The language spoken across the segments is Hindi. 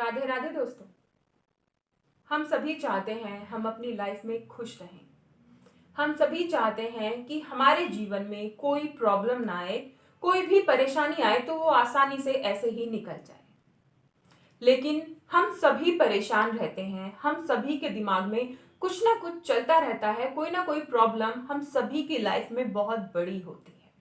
राधे राधे दोस्तों। हम सभी चाहते हैं हम अपनी लाइफ में खुश रहें। हम सभी चाहते हैं कि हमारे जीवन में कोई प्रॉब्लम ना आए, कोई भी परेशानी आए तो वो आसानी से ऐसे ही निकल जाए। लेकिन हम सभी परेशान रहते हैं, हम सभी के दिमाग में कुछ ना कुछ चलता रहता है, कोई ना कोई प्रॉब्लम हम सभी की लाइफ में बहुत बड़ी होती है।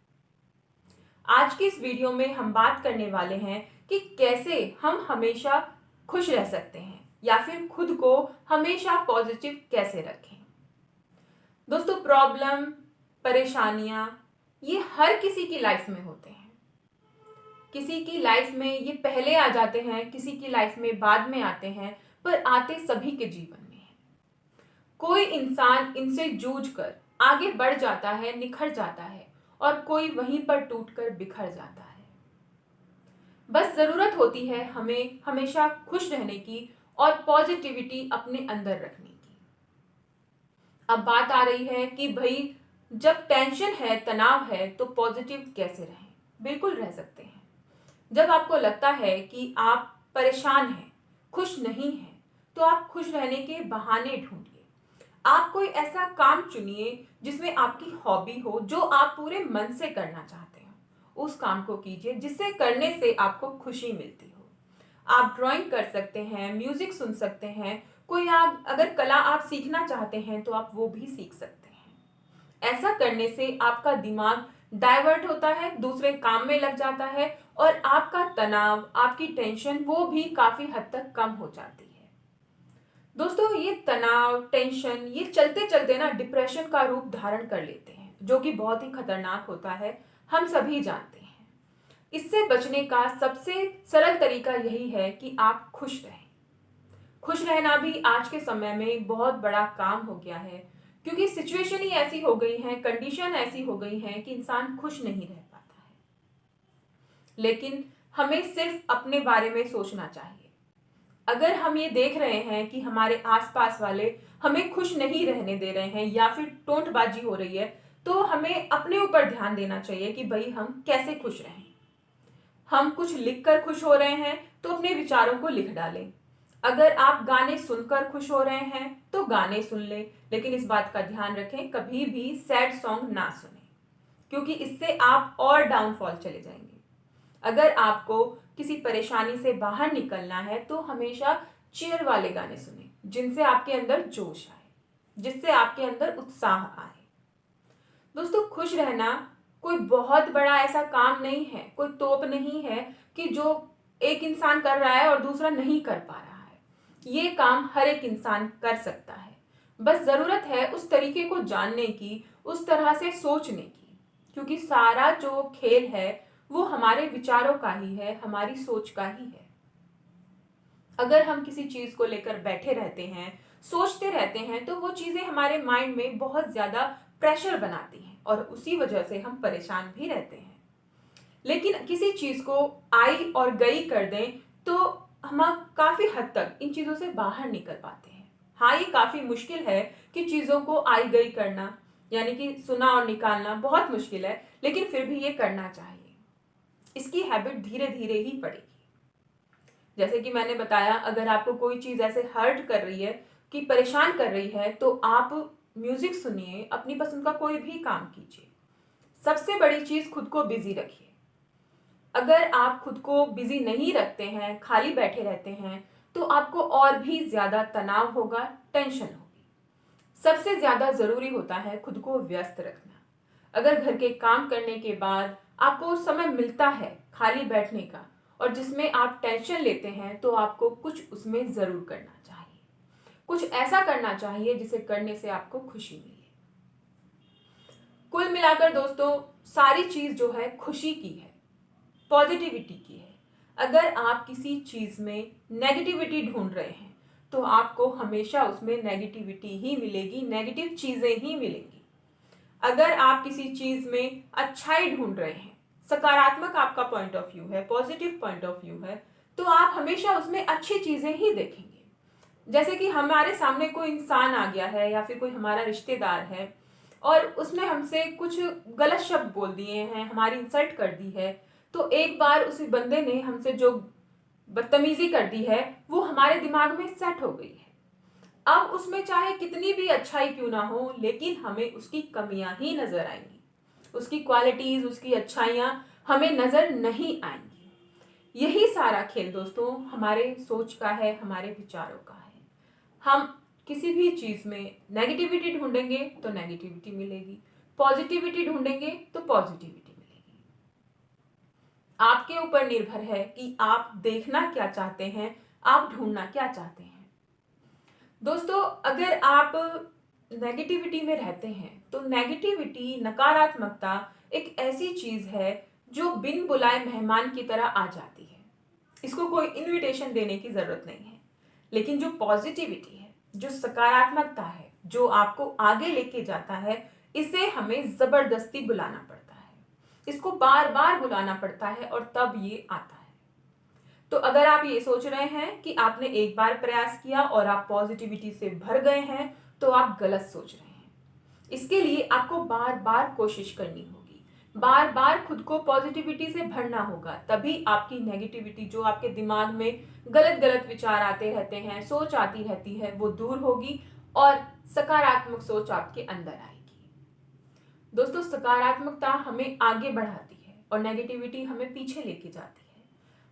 आज की इस वीडियो में हम बात करने वाले हैं कि कैसे हम हमेशा खुश रह सकते हैं या फिर खुद को हमेशा पॉजिटिव कैसे रखें। दोस्तों, प्रॉब्लम, परेशानियां ये हर किसी की लाइफ में होते हैं। किसी की लाइफ में ये पहले आ जाते हैं, किसी की लाइफ में बाद में आते हैं, पर आते सभी के जीवन में हैं। कोई इंसान इनसे जूझकर आगे बढ़ जाता है, निखर जाता है, और कोई वहीं पर टूटकर बिखर जाता है। बस जरूरत होती है हमें हमेशा खुश रहने की और पॉजिटिविटी अपने अंदर रखने की। अब बात आ रही है कि भाई, जब टेंशन है, तनाव है, तो पॉजिटिव कैसे रहें। बिल्कुल रह सकते हैं। जब आपको लगता है कि आप परेशान हैं, खुश नहीं हैं, तो आप खुश रहने के बहाने ढूंढिए। आप कोई ऐसा काम चुनिए जिसमें आपकी हॉबी हो, जो आप पूरे मन से करना चाहते हो। उस काम को कीजिए जिससे करने से आपको खुशी मिलती हो। आप ड्राइंग कर सकते हैं, म्यूजिक सुन सकते हैं, कोई आप अगर कला आप सीखना चाहते हैं तो आप वो भी सीख सकते हैं। ऐसा करने से आपका दिमाग डाइवर्ट होता है, दूसरे काम में लग जाता है, और आपका तनाव, आपकी टेंशन वो भी काफी हद तक कम हो जाती है। दोस्तों, ये तनाव, टेंशन ये चलते चलते ना डिप्रेशन का रूप धारण कर लेते हैं, जो कि बहुत ही खतरनाक होता है, हम सभी जानते हैं। इससे बचने का सबसे सरल तरीका यही है कि आप खुश रहें। खुश रहना भी आज के समय में बहुत बड़ा काम हो गया है, क्योंकि सिचुएशन ही ऐसी हो गई है, कंडीशन ऐसी हो गई है कि इंसान खुश नहीं रह पाता है। लेकिन हमें सिर्फ अपने बारे में सोचना चाहिए। अगर हम ये देख रहे हैं कि हमारे आसपास वाले हमें खुश नहीं रहने दे रहे हैं या फिर टोंटबाजी हो रही है, तो हमें अपने ऊपर ध्यान देना चाहिए कि भाई हम कैसे खुश रहें। हम कुछ लिखकर खुश हो रहे हैं तो अपने विचारों को लिख डालें। अगर आप गाने सुनकर खुश हो रहे हैं तो गाने सुन लें, लेकिन इस बात का ध्यान रखें कभी भी सैड सॉन्ग ना सुनें, क्योंकि इससे आप और डाउनफॉल चले जाएंगे। अगर आपको किसी परेशानी से बाहर निकलना है तो हमेशा चीयर वाले गाने सुनें, जिनसे आपके अंदर जोश आए, जिससे आपके अंदर उत्साह आए। दोस्तों, खुश रहना कोई बहुत बड़ा ऐसा काम नहीं है, कोई तोप नहीं है कि जो एक इंसान कर रहा है और दूसरा नहीं कर पा रहा है। ये काम हर एक इंसान कर सकता है। बस जरूरत है उस तरीके को जानने की, उस तरह से सोचने की, क्योंकि सारा जो खेल है वो हमारे विचारों का ही है, हमारी सोच का ही है। अगर हम किसी चीज को लेकर बैठे रहते हैं, सोचते रहते हैं, तो वो चीजें हमारे माइंड में बहुत ज्यादा प्रेशर बनाती हैं और उसी वजह से हम परेशान भी रहते हैं। लेकिन किसी चीज को आई और गई कर दें तो हम काफी हद तक इन चीजों से बाहर निकल पाते हैं। हाँ, ये काफी मुश्किल है कि चीजों को आई गई करना, यानी कि सुना और निकालना बहुत मुश्किल है, लेकिन फिर भी ये करना चाहिए। इसकी हैबिट धीरे धीरे ही पड़ेगी। जैसे कि मैंने बताया, अगर आपको कोई चीज ऐसे हर्ट कर रही है, कि परेशान कर रही है, तो आप म्यूजिक सुनिए, अपनी पसंद का कोई भी काम कीजिए। सबसे बड़ी चीज, खुद को बिजी रखिए। अगर आप खुद को बिजी नहीं रखते हैं, खाली बैठे रहते हैं, तो आपको और भी ज्यादा तनाव होगा, टेंशन होगी। सबसे ज्यादा जरूरी होता है खुद को व्यस्त रखना। अगर घर के काम करने के बाद आपको समय मिलता है खाली बैठने का, और जिसमें आप टेंशन लेते हैं, तो आपको कुछ उसमें जरूर करना चाहिए। कुछ ऐसा करना चाहिए जिसे करने से आपको खुशी मिले। कुल मिलाकर दोस्तों, सारी चीज जो है खुशी की है, पॉजिटिविटी की है। अगर आप किसी चीज में नेगेटिविटी ढूंढ रहे हैं, तो आपको हमेशा उसमें नेगेटिविटी ही मिलेगी, नेगेटिव चीजें ही मिलेंगी। अगर आप किसी चीज में अच्छाई ढूंढ रहे हैं, सकारात्मक आपका पॉइंट ऑफ व्यू है, पॉजिटिव पॉइंट ऑफ व्यू है, तो आप हमेशा उसमें अच्छी चीजें ही देखेंगे। जैसे कि हमारे सामने कोई इंसान आ गया है या फिर कोई हमारा रिश्तेदार है और उसने हमसे कुछ गलत शब्द बोल दिए हैं, हमारी इंसल्ट कर दी है, तो एक बार उस बंदे ने हमसे जो बदतमीजी कर दी है वो हमारे दिमाग में सेट हो गई है। अब उसमें चाहे कितनी भी अच्छाई क्यों ना हो, लेकिन हमें उसकी कमियां ही नजर आएंगी। उसकी क्वालिटीज, उसकी अच्छाइयां हमें नजर नहीं आएंगी। यही सारा खेल दोस्तों हमारे सोच का है, हमारे विचारों का है। हम किसी भी चीज में नेगेटिविटी ढूंढेंगे तो नेगेटिविटी मिलेगी, पॉजिटिविटी ढूंढेंगे तो पॉजिटिविटी मिलेगी। आपके ऊपर निर्भर है कि आप देखना क्या चाहते हैं, आप ढूंढना क्या चाहते हैं। दोस्तों, अगर आप नेगेटिविटी में रहते हैं तो नेगेटिविटी, नकारात्मकता एक ऐसी चीज है जो बिन बुलाए मेहमान की तरह आ जाती है। इसको कोई इनविटेशन देने की जरूरत नहीं है। लेकिन जो पॉजिटिविटी है, जो सकारात्मकता है, जो आपको आगे लेके जाता है, इसे हमें जबरदस्ती बुलाना पड़ता है। इसको बार बार बुलाना पड़ता है और तब ये आता है। तो अगर आप ये सोच रहे हैं कि आपने एक बार प्रयास किया और आप पॉजिटिविटी से भर गए हैं, तो आप गलत सोच रहे हैं। इसके लिए आपको बार बार कोशिश करनी होगी, बार बार खुद को पॉजिटिविटी से भरना होगा। तभी आपकी नेगेटिविटी, जो आपके दिमाग में गलत गलत विचार आते रहते हैं, सोच आती रहती है, वो दूर होगी और सकारात्मक सोच आपके अंदर आएगी। दोस्तों, सकारात्मकता हमें आगे बढ़ाती है और नेगेटिविटी हमें पीछे लेके जाती है।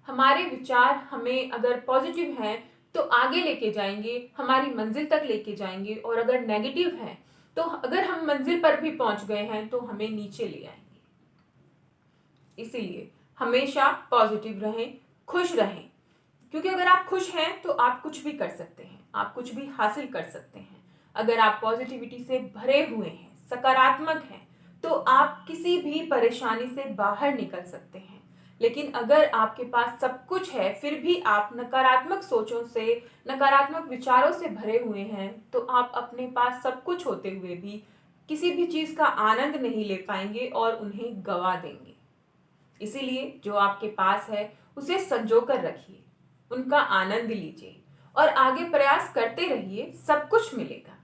हमारे विचार हमें अगर पॉजिटिव हैं तो आगे लेके जाएंगे, हमारी मंजिल तक लेके जाएंगे, और अगर नेगेटिव हैं तो अगर हम मंजिल पर भी पहुंच गए हैं तो हमें नीचे ले आएंगे। इसीलिए हमेशा पॉजिटिव रहें, खुश रहें, क्योंकि अगर आप खुश हैं तो आप कुछ भी कर सकते हैं, आप कुछ भी हासिल कर सकते हैं। अगर आप पॉजिटिविटी से भरे हुए हैं, सकारात्मक हैं, तो आप किसी भी परेशानी से बाहर निकल सकते हैं। लेकिन अगर आपके पास सब कुछ है फिर भी आप नकारात्मक सोचों से, नकारात्मक विचारों से भरे हुए हैं, तो आप अपने पास सब कुछ होते हुए भी किसी भी चीज का आनंद नहीं ले पाएंगे और उन्हें गवा देंगे। इसीलिए जो आपके पास है उसे संजो कर रखिए, उनका आनंद लीजिए और आगे प्रयास करते रहिए, सब कुछ मिलेगा।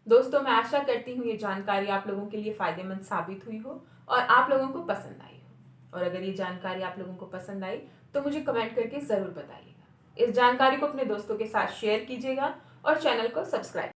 दोस्तों, मैं आशा करती हूँ ये जानकारी आप लोगों के लिए फायदेमंद साबित हुई हो और आप लोगों को पसंद आई हो। और अगर ये जानकारी आप लोगों को पसंद आई तो मुझे कमेंट करके जरूर बताइएगा। इस जानकारी को अपने दोस्तों के साथ शेयर कीजिएगा और चैनल को सब्सक्राइब